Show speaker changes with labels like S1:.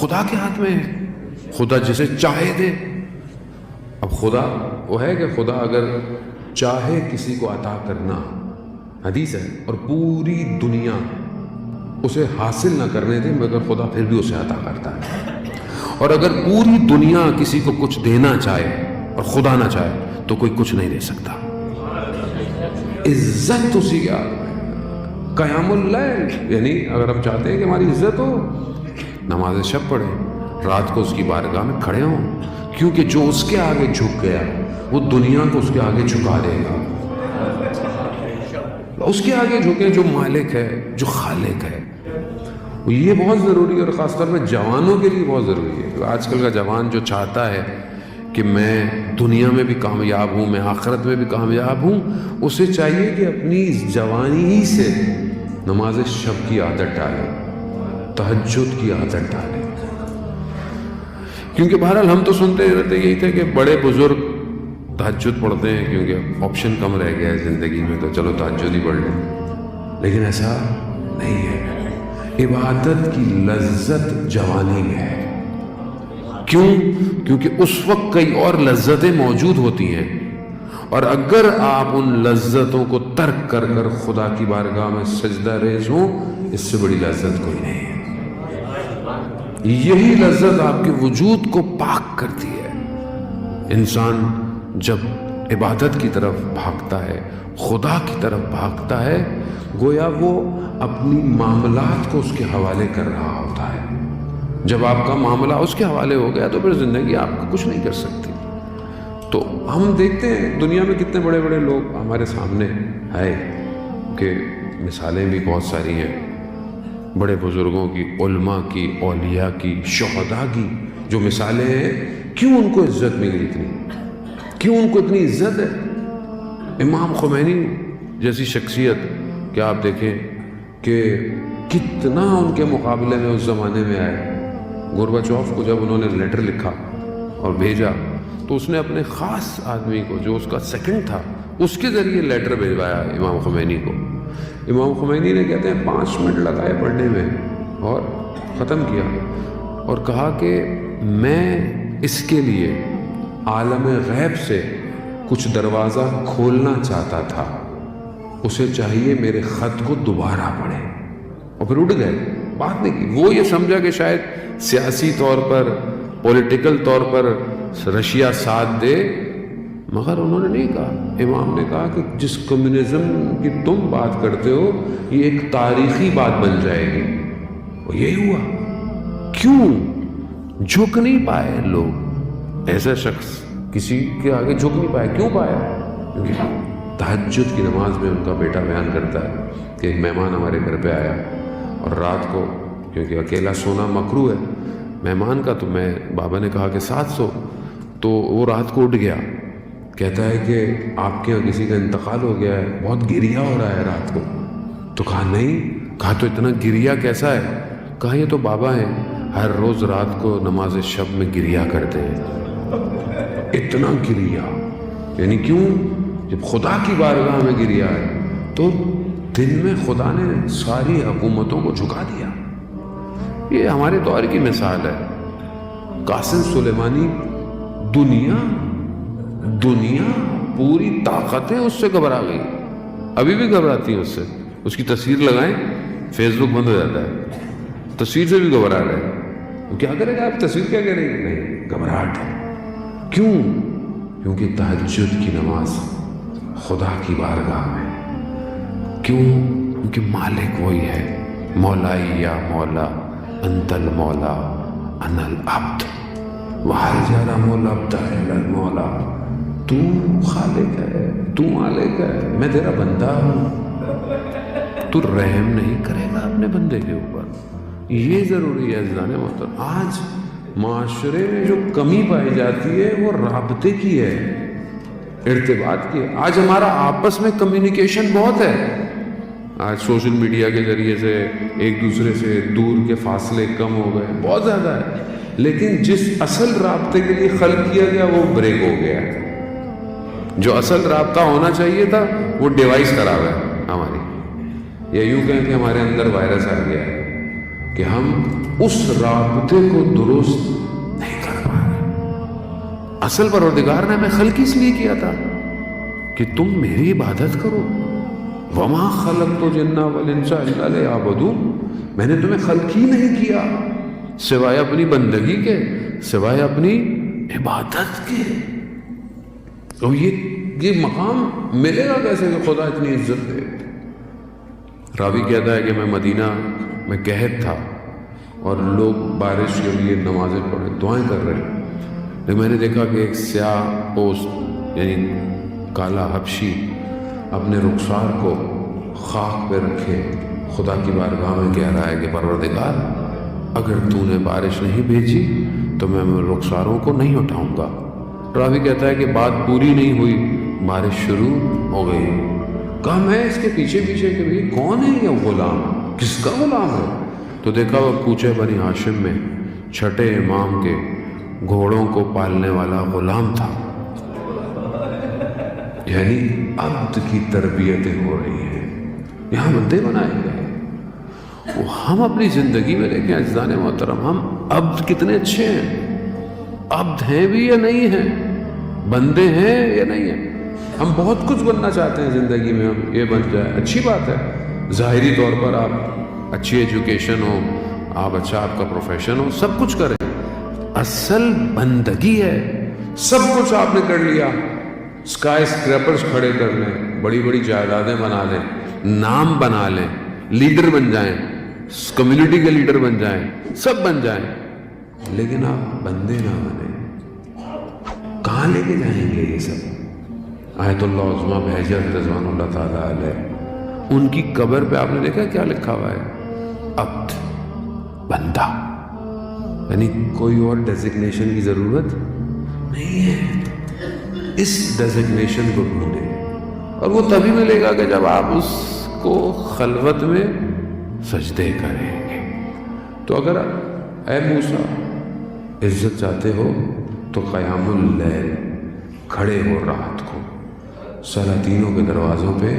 S1: خدا کے ہاتھ میں ہے، خدا جسے چاہے دے۔ اب خدا وہ ہے کہ خدا اگر چاہے کسی کو عطا کرنا، حدیث ہے، اور پوری دنیا اسے حاصل نہ کرنے دے مگر خدا پھر بھی اسے عطا کرتا ہے، اور اگر پوری دنیا کسی کو کچھ دینا چاہے اور خدا نہ چاہے تو کوئی کچھ نہیں دے سکتا۔ عزت اسی کا قیام اللیل، یعنی اگر ہم چاہتے ہیں کہ ہماری عزت ہو، نماز شب پڑھیں، رات کو اس کی بارگاہ میں کھڑے ہوں، کیونکہ جو اس کے آگے جھک گیا وہ دنیا کو اس کے آگے جھکا دے گا۔ اس کے آگے جھکے جو مالک ہے، جو خالق ہے۔ یہ بہت ضروری ہے، اور خاص طور پہ جوانوں کے لیے بہت ضروری ہے۔ آج کل کا جوان جو چاہتا ہے کہ میں دنیا میں بھی کامیاب ہوں، میں آخرت میں بھی کامیاب ہوں، اسے چاہیے کہ اپنی جوانی ہی سے نماز شب کی عادت ڈالے، تہجد کی عادت ڈالے۔ کیونکہ بہرحال ہم تو سنتے رہتے یہی تھے کہ بڑے بزرگ تہجد پڑھتے ہیں کیونکہ آپشن کم رہ گیا ہے زندگی میں، تو چلو تہجد ہی پڑھ لیں، لیکن ایسا نہیں ہے۔ عبادت کی لذت جوانی میں ہے۔ کیوں؟ کیونکہ اس وقت کئی اور لذتیں موجود ہوتی ہیں، اور اگر آپ ان لذتوں کو ترک کر کر خدا کی بارگاہ میں سجدہ ریز ہوں، اس سے بڑی لذت کوئی نہیں ہے۔ یہی لذت آپ کے وجود کو پاک کرتی ہے۔ انسان جب عبادت کی طرف بھاگتا ہے، خدا کی طرف بھاگتا ہے، گویا وہ اپنی معاملات کو اس کے حوالے کر رہا ہوتا ہے۔ جب آپ کا معاملہ اس کے حوالے ہو گیا تو پھر زندگی آپ کو کچھ نہیں کر سکتی۔ تو ہم دیکھتے ہیں دنیا میں کتنے بڑے بڑے لوگ ہمارے سامنے ہیں، کہ مثالیں بھی بہت ساری ہیں بڑے بزرگوں کی، علماء کی، اولیاء کی، شہداء کی، جو مثالیں ہیں۔ کیوں ان کو عزت ملی اتنی؟ کیوں ان کو اتنی عزت ہے؟ امام خمینی جیسی شخصیت کہ آپ دیکھیں کہ کتنا ان کے مقابلے میں اس زمانے میں آئے۔ گورباچوف کو جب انہوں نے لیٹر لکھا اور بھیجا تو اس نے اپنے خاص آدمی کو، جو اس کا سیکنڈ تھا، اس کے ذریعے لیٹر بھیجوایا امام خمینی کو۔ امام خمینی نے کہتے ہیں 5 منٹ لگائے پڑھنے میں اور ختم کیا، اور کہا کہ میں اس کے لیے عالم غیب سے کچھ دروازہ کھولنا چاہتا تھا، اسے چاہیے میرے خط کو دوبارہ پڑھے، اور پھر اٹھ گئے، بات نہیں کی۔ وہ یہ سمجھا کہ شاید سیاسی طور پر، پولیٹیکل طور پر رشیا ساتھ دے، مگر انہوں نے نہیں کہا۔ امام نے کہا کہ جس کمیونزم کی تم بات کرتے ہو یہ ایک تاریخی بات بن جائے گی، اور یہی ہوا۔ کیوں جھک نہیں پائے لوگ؟ ایسا شخص کسی کے آگے جھک نہیں پائے۔ کیوں پایا؟ کیونکہ تہجد کی نماز میں ان کا بیٹا بیان کرتا ہے کہ ایک مہمان ہمارے گھر پہ آیا، اور رات کو کیونکہ اکیلا سونا مکروہ ہے مہمان کا، تو بابا نے کہا کہ ساتھ سو، تو وہ رات کو اٹھ گیا، کہتا ہے کہ آپ کے یہاں کسی کا انتقال ہو گیا ہے، بہت گریا ہو رہا ہے رات کو۔ تو کہا نہیں۔ کہا تو اتنا گریا کیسا ہے؟ کہا یہ تو بابا ہیں، ہر روز رات کو نماز شب میں گریا کرتے ہیں۔ اتنا گریا یعنی کیوں؟ جب خدا کی بارگاہ میں گریا ہے تو دن میں خدا نے ساری حکومتوں کو جھکا دیا۔ یہ ہمارے دور کی مثال ہے۔ قاسم سلیمانی، دنیا پوری طاقتیں اس سے گھبرا گئی، ابھی بھی گھبراتی ہیں اس سے۔ اس کی تصویر لگائیں، فیس بک بند ہو جاتا ہے، تصویر سے بھی گھبرا رہے ہیں۔ کیا کرے گا آپ؟ تصویر کیا کرے گی؟ نہیں، گھبراہٹ ہے۔ کیوں؟ کیونکہ تہجد کی نماز خدا کی بارگاہ میں۔ کیوں؟ کیونکہ مالک وہی ہے، مولائی یا مولا انت المولا انا العبد وحل جرم العبد الی المولا۔ تو خالق ہے، تو مالک ہے، میں تیرا بندہ ہوں، تو رحم نہیں کرے گا اپنے بندے کے اوپر۔ یہ ضروری ہے عزیزان محترم۔ آج معاشرے میں جو کمی پائی جاتی ہے وہ رابطے کی ہے، ارتباط کی ہے۔ آج ہمارا آپس میں کمیونیکیشن بہت ہے، آج سوشل میڈیا کے ذریعے سے ایک دوسرے سے دور کے فاصلے کم ہو گئے، بہت زیادہ ہے، لیکن جس اصل رابطے کے لیے خلق کیا گیا وہ بریک ہو گیا ہے۔ جو اصل رابطہ ہونا چاہیے تھا وہ ڈیوائس خراب ہے ہماری، یا یوں کہیں کہ ہمارے اندر وائرس آ گیا ہے۔ کہ ہم اس رابطے کو درست نہیں کر پا رہے. اصل پروردگار نے ہمیں خلق اس لیے کیا تھا کہ تم میری عبادت کرو. وما خلقت الجن والانس الا لیعبدون. میں نے تمہیں خلق ہی نہیں کیا سوائے اپنی بندگی کے, سوائے اپنی عبادت کے. تو یہ مقام ملے گا کیسے کہ خدا اتنی عزت دے. راوی کہتا ہے کہ میں مدینہ میں قحط تھا اور لوگ بارش کے لیے نمازیں پڑھے, دعائیں کر رہے ہیں, لیکن میں نے دیکھا کہ ایک سیاہ پوست یعنی کالا حبشی اپنے رخسار کو خاک پہ رکھے خدا کی بارگاہ میں کہہ رہا ہے کہ پروردگار اگر تو نے بارش نہیں بھیجی تو میں رخساروں کو نہیں اٹھاؤں گا. راوی کہتا ہے کہ بات پوری نہیں ہوئی, بارش شروع ہو گئی. کہا میں اس کے پیچھے پیچھے کہ بھئی کون ہے یہ غلام, کس کا غلام ہے؟ تو دیکھا وہ کوچے بنی ہاشم میں چھٹے امام کے گھوڑوں کو پالنے والا غلام تھا. یعنی عبد کی تربیتیں ہو رہی ہیں, یہاں بندے بنائے گئے. وہ ہم اپنی زندگی میں دیکھیں عزیزان محترم, ہم عبد کتنے اچھے ہیں. عبد ہیں بھی یا نہیں ہیں, بندے ہیں یا نہیں ہیں. ہم بہت کچھ بننا چاہتے ہیں زندگی میں, ہم یہ بن جائے اچھی بات ہے, ظاہری طور پر آپ اچھی ایجوکیشن ہو, آپ اچھا آپ کا پروفیشن ہو, سب کچھ کریں. اصل بندگی ہے. سب کچھ آپ نے کر لیا, اسکائی اسکریپرز کھڑے کر لیں, بڑی بڑی جائیدادیں بنا لیں, نام بنا لیں, لیڈر بن جائیں, کمیونٹی کے لیڈر بن جائیں, سب بن جائیں, لیکن آپ بندے نہ بنیں. کہاں لے کے جائیں گے یہ سب؟ آیت اللہ عظمیٰ بہجت رضوان اللہ تعالیٰ علیہ, ان کی قبر پہ آپ نے دیکھا کیا لکھا ہوا ہے؟ عبد, بندہ. یعنی کوئی اور ڈیزگنیشن کی ضرورت نہیں ہے. اس ڈیزگنیشن کو ڈھونڈیں اور وہ تبھی ملے گا کہ جب آپ اس کو خلوت میں سجدے کریں گے. تو اگر اے موسیٰ عزت چاہتے ہو تو قیام اللیل, کھڑے ہو رات کو, سلاطینوں کے دروازوں پہ